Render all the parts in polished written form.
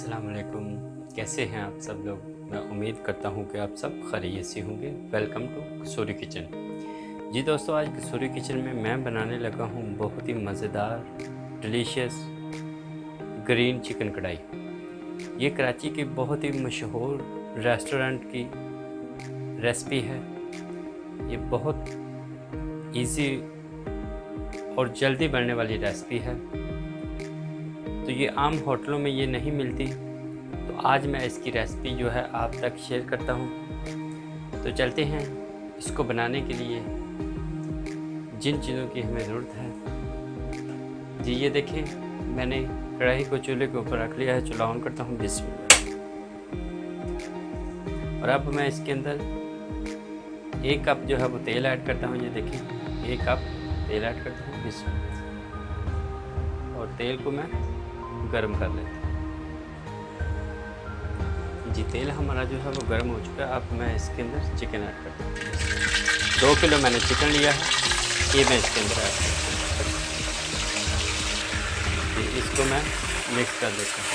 अस्सलाम वालेकुम। कैसे हैं आप सब लोग? मैं उम्मीद करता हूं कि आप सब खैरियत से होंगे। Welcome to Kasuri kitchen. जी दोस्तों, आज कसूरी किचन में मैं बनाने लगा हूं बहुत ही मज़ेदार डिलीशियस ग्रीन चिकन कढ़ाई। ये कराची की बहुत ही मशहूर रेस्टोरेंट की रेसिपी है। ये बहुत इजी और जल्दी बनने वाली रेसिपी है। तो ये आम होटलों में ये नहीं मिलती, तो आज मैं इसकी रेसिपी जो है आप तक शेयर करता हूँ। तो चलते हैं इसको बनाने के लिए जिन चीज़ों की हमें ज़रूरत है। जी ये देखें, मैंने कढ़ाई को चूल्हे के ऊपर रख लिया है। चूल्हा ऑन करता हूँ, बिस्मिल्लाह। और अब मैं इसके अंदर 1 कप जो है वो तेल ऐड करता हूँ। ये देखें, 1 कप तेल ऐड करता हूँ, बिस्मिल्लाह। और तेल को मैं गर्म कर लेता हूँ। जी तेल हमारा जो है वो गर्म हो चुका है। अब मैं इसके अंदर चिकन ऐड करता हूँ। 2 किलो मैंने चिकन लिया है, ये मैं इसके अंदर ऐड करता हूँ। इसको मैं मिक्स कर देता हूँ।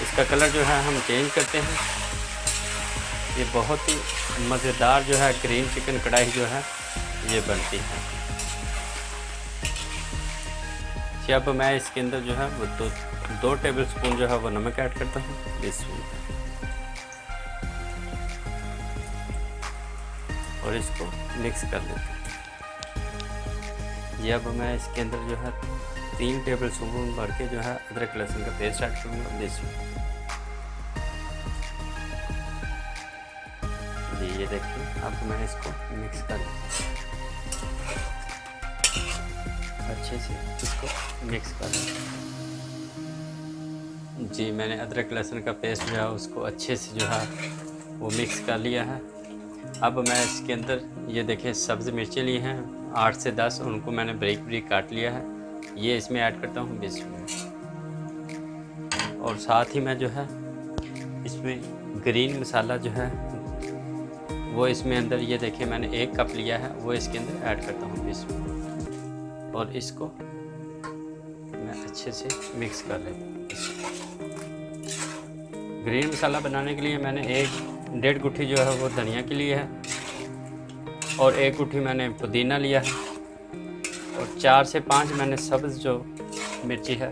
इसका कलर जो है हम चेंज करते हैं। ये बहुत ही मज़ेदार जो है ग्रीन चिकन कढ़ाई जो है ये बनती है। अब मैं इसके अंदर जो है वो 2 टेबल स्पून जो है वो नमक ऐड करता हूँ, बिस्मिल्लाह। और इसको मिक्स कर लेते हैं। ये अब मैं इसके अंदर जो है 3 टेबल स्पून भर के जो है अदरक लहसुन का पेस्ट ऐड करूँगा, बिस्मिल्लाह। जी ये देखिए, अब मैं इसको मिक्स कर लेता हूँ। अच्छे से इसको मिक्स कर लें। जी मैंने अदरक लहसुन का पेस्ट जो है उसको अच्छे से जो है वो मिक्स कर लिया है। अब मैं इसके अंदर ये देखिए सब्ज़ मिर्चें ली हैं 8 से 10, उनको मैंने बारीक बारीक काट लिया है। ये इसमें ऐड करता हूँ, बिस्मिल्लाह। और साथ ही मैं जो है इसमें ग्रीन मसाला जो है वो इसमें अंदर ये देखिए मैंने 1 कप लिया है, वो इसके अंदर ऐड करता हूँ, बिस्मिल्लाह। और इसको मैं अच्छे से मिक्स कर लेता हूँ। ग्रीन मसाला बनाने के लिए मैंने 1-1.5 गुट्ठी जो है वो धनिया की ली है, और 1 गुट्ठी मैंने पुदीना लिया है, और 4 से 5 मैंने सब्ज़ जो मिर्ची है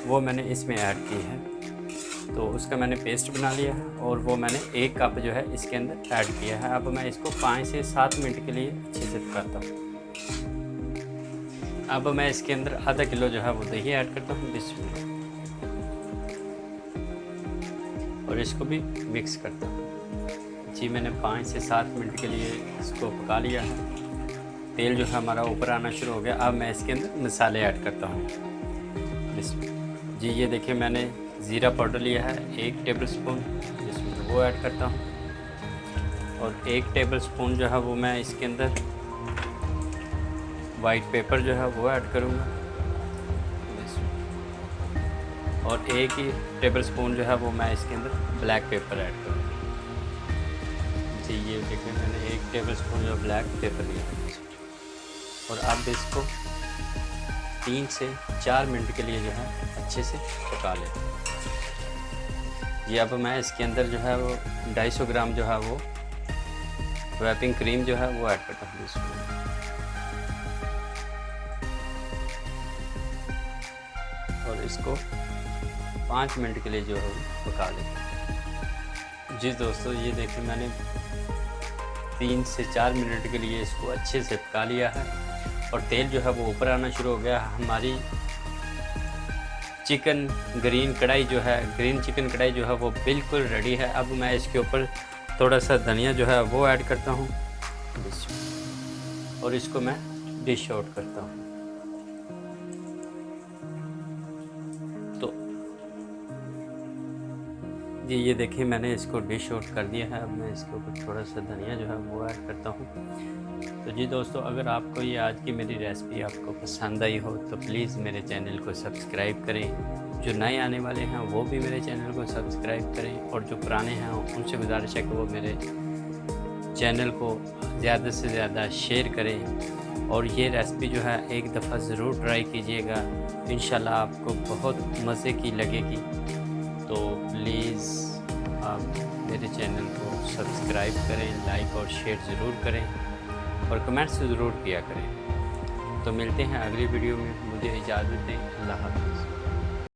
वो मैंने इसमें ऐड की है। तो उसका मैंने पेस्ट बना लिया है, और वो मैंने 1 कप जो है इसके अंदर ऐड किया है। अब मैं इसको 5 से 7 मिनट के लिए अच्छे से पकाता हूँ। अब मैं इसके अंदर आधा किलो जो है वो दही ऐड करता हूँ, बिस्मिल्लाह। और इसको भी मिक्स करता हूँ। जी मैंने 5 से 7 मिनट के लिए इसको पका लिया है। तेल जो है हमारा ऊपर आना शुरू हो गया। अब मैं इसके अंदर मसाले ऐड करता हूँ, बिस्मिल्लाह। जी ये देखिए, मैंने ज़ीरा पाउडर लिया है 1 टेबल स्पून, इसमें वो ऐड करता हूँ। और 1 टेबल स्पून जो है वो मैं इसके अंदर वाइट पेपर जो है वो ऐड करूँगा, और 1 ही टेबल स्पून जो है वो मैं इसके अंदर ब्लैक पेपर ऐड करूँगा। जी ये देखिए, मैंने 1 टेबल स्पून जो ब्लैक पेपर लिया है। और अब इसको 3 से 4 मिनट के लिए जो है अच्छे से पका लेते हैं। जी अब मैं इसके अंदर जो है वो 250 ग्राम जो है वो व्हिपिंग क्रीम जो है वो ऐड करता हूँ, इसमें। और इसको 5 मिनट के लिए जो है पका लेते हैं। जी दोस्तों, ये देखिए मैंने 3 से 4 मिनट के लिए इसको अच्छे से पका लिया है, और तेल जो है वो ऊपर आना शुरू हो गया। हमारी चिकन ग्रीन कढ़ाई जो है, ग्रीन चिकन कढ़ाई जो है वो बिल्कुल रेडी है। अब मैं इसके ऊपर थोड़ा सा धनिया जो है वो ऐड करता हूँ, और इसको मैं डिश आउट करता हूँ। तो जी ये देखिए, मैंने इसको डिश आउट कर दिया है। अब मैं इसके ऊपर थोड़ा सा धनिया जो है वो ऐड करता हूँ। तो जी दोस्तों, अगर आपको ये आज की मेरी रेसिपी आपको पसंद आई हो तो प्लीज़ मेरे चैनल को सब्सक्राइब करें। जो नए आने वाले हैं वो भी मेरे चैनल को सब्सक्राइब करें, और जो पुराने हैं उनसे गुजारिश है कि वो मेरे चैनल को ज़्यादा से ज़्यादा शेयर करें। और ये रेसिपी जो है एक दफ़ा ज़रूर ट्राई कीजिएगा, इंशाल्लाह आपको बहुत मज़े की लगेगी। तो प्लीज़ आप मेरे चैनल को सब्सक्राइब करें, लाइक और शेयर ज़रूर करें और कमेंट्स ज़रूर किया करें। तो मिलते हैं अगली वीडियो में, मुझे इजाज़त दें। अल्लाह हाफ़िज़।